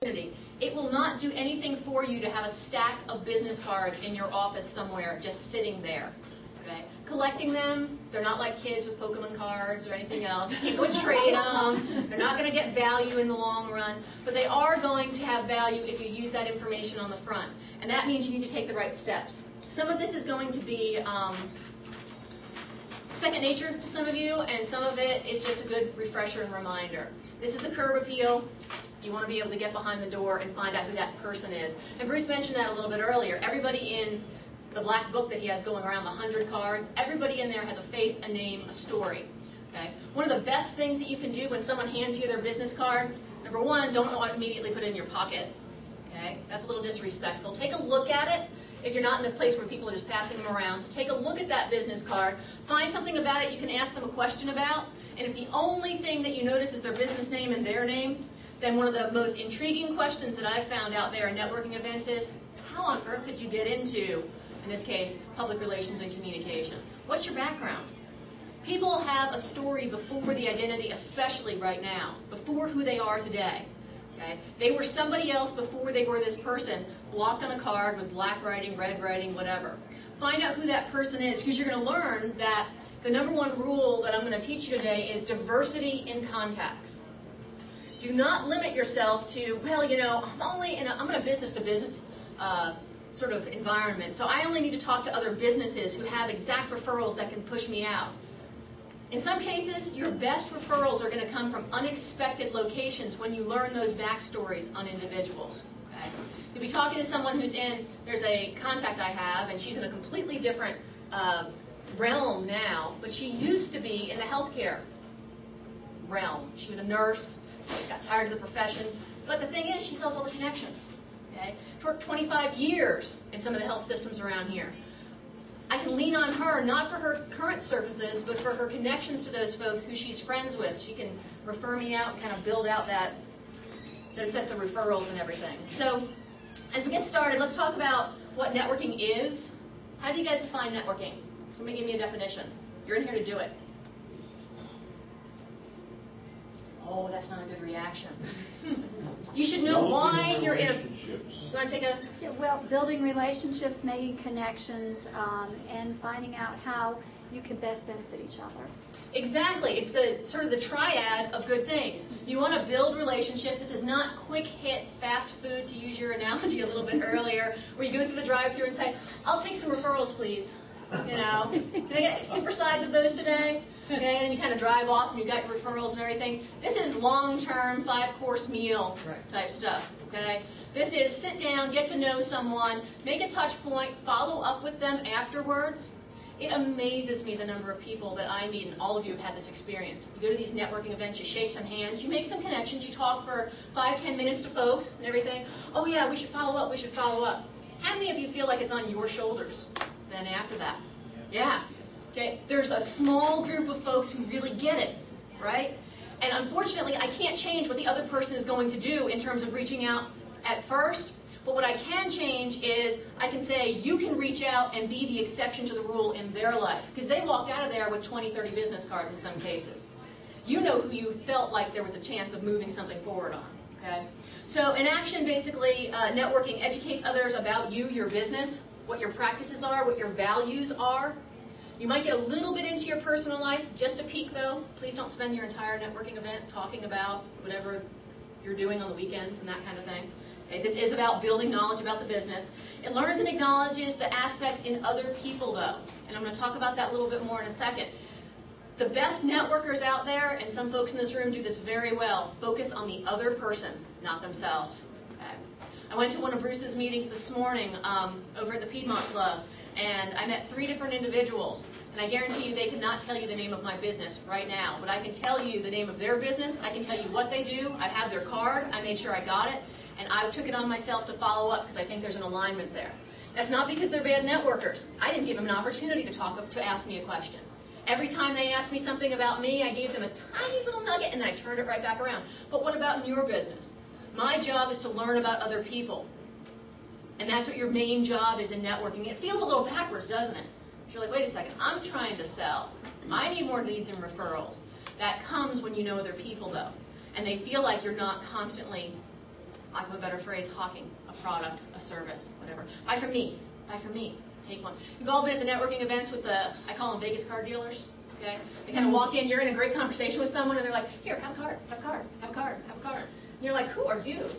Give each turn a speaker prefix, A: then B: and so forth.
A: It will not do anything for you to have a stack of business cards in your office somewhere just sitting there. Okay? Collecting them, they're not like kids with Pokemon cards or anything else. You can't go and trade them. They're not going to get value in the long run. But they are going to have value if you use that information on the front. And that means you need to take the right steps. Some of this is going to be second nature to some of you, and some of it is just a good refresher and reminder. This is the curb appeal. You want to be able to get behind the door and find out who that person is. And Bruce mentioned that a little bit earlier. Everybody in the black book that he has going around, the 100 cards, everybody in there has a face, a name, a story. Okay? One of the best things that you can do when someone hands you their business card, number one, don't immediately put it in your pocket. Okay? That's a little disrespectful. Take a look at it if you're not in a place where people are just passing them around. So take a look at that business card. Find something about it you can ask them a question about. And if the only thing that you notice is their business name and their name, then one of the most intriguing questions that I've found out there in networking events is, how on earth did you get into, in this case, public relations and communication? What's your background? People have a story before the identity, especially right now, before who they are today. Okay? They were somebody else before they were this person, blocked on a card with black writing, red writing, whatever. Find out who that person is, because you're going to learn that the number one rule that I'm going to teach you today is diversity in contacts. Do not limit yourself to, well, you know, I'm in a business-to-business sort of environment, so I only need to talk to other businesses who have exact referrals that can push me out. In some cases, your best referrals are going to come from unexpected locations when you learn those backstories on individuals. Okay? You'll be talking to someone who's there's a contact I have, and she's in a completely different realm now, but she used to be in the healthcare realm. She was a nurse. Got tired of the profession. But the thing is, she sells all the connections. Okay? She worked 25 years in some of the health systems around here. I can lean on her, not for her current services, but for her connections to those folks who she's friends with. She can refer me out and kind of build out those sets of referrals and everything. So as we get started, let's talk about what networking is. How do you guys define networking? Somebody give me a definition. You're in here to do it. Oh, that's not a good reaction. You should know why you're in a... You want to take a...
B: Yeah, well, building relationships, making connections, and finding out how you can best benefit each other.
A: Exactly. It's the sort of the triad of good things. You want to build relationships. This is not quick hit fast food, to use your analogy a little bit earlier, where you go through the drive-thru and say, I'll take some referrals, please. You know, can I get a super size of those today? Okay, and then you kind of drive off and you got your referrals and everything. This is long-term, 5-course meal type stuff. Okay, this is sit down, get to know someone, make a touch point, follow up with them afterwards. It amazes me the number of people that I meet, and all of you have had this experience. You go to these networking events, you shake some hands, you make some connections, you talk for 5-10 minutes to folks and everything. Oh yeah, we should follow up, we should follow up. How many of you feel like it's on your shoulders then after that? Yeah. Okay. There's a small group of folks who really get it, right? And unfortunately, I can't change what the other person is going to do in terms of reaching out at first. But what I can change is I can say, you can reach out and be the exception to the rule in their life. Because they walked out of there with 20, 30 business cards in some cases. You know who you felt like there was a chance of moving something forward on. Okay? So in action, basically, networking educates others about you, your business, what your practices are, what your values are. You might get a little bit into your personal life, just a peek though. Please don't spend your entire networking event talking about whatever you're doing on the weekends and that kind of thing. Okay, this is about building knowledge about the business. It learns and acknowledges the aspects in other people though, and I'm going to talk about that a little bit more in a second. The best networkers out there, and some folks in this room do this very well, focus on the other person, not themselves. Okay? I went to one of Bruce's meetings this morning over at the Piedmont Club, and I met 3 different individuals, and I guarantee you they could not tell you the name of my business right now, but I can tell you the name of their business, I can tell you what they do, I have their card, I made sure I got it, and I took it on myself to follow up because I think there's an alignment there. That's not because they're bad networkers. I didn't give them an opportunity to ask me a question. Every time they asked me something about me, I gave them a tiny little nugget, and then I turned it right back around. But what about in your business? My job is to learn about other people. And that's what your main job is in networking. It feels a little backwards, doesn't it? You're like, wait a second, I'm trying to sell. I need more leads and referrals. That comes when you know other people, though. And they feel like you're not constantly lack of a better phrase, hawking a product, a service, whatever. Buy from me. Buy from me. Take one. You've all been at the networking events with the, I call them Vegas card dealers. Okay? They kind of walk in, you're in a great conversation with someone, and they're like, here, have a card, have a card, have a card, have a card. And you're like, who are you?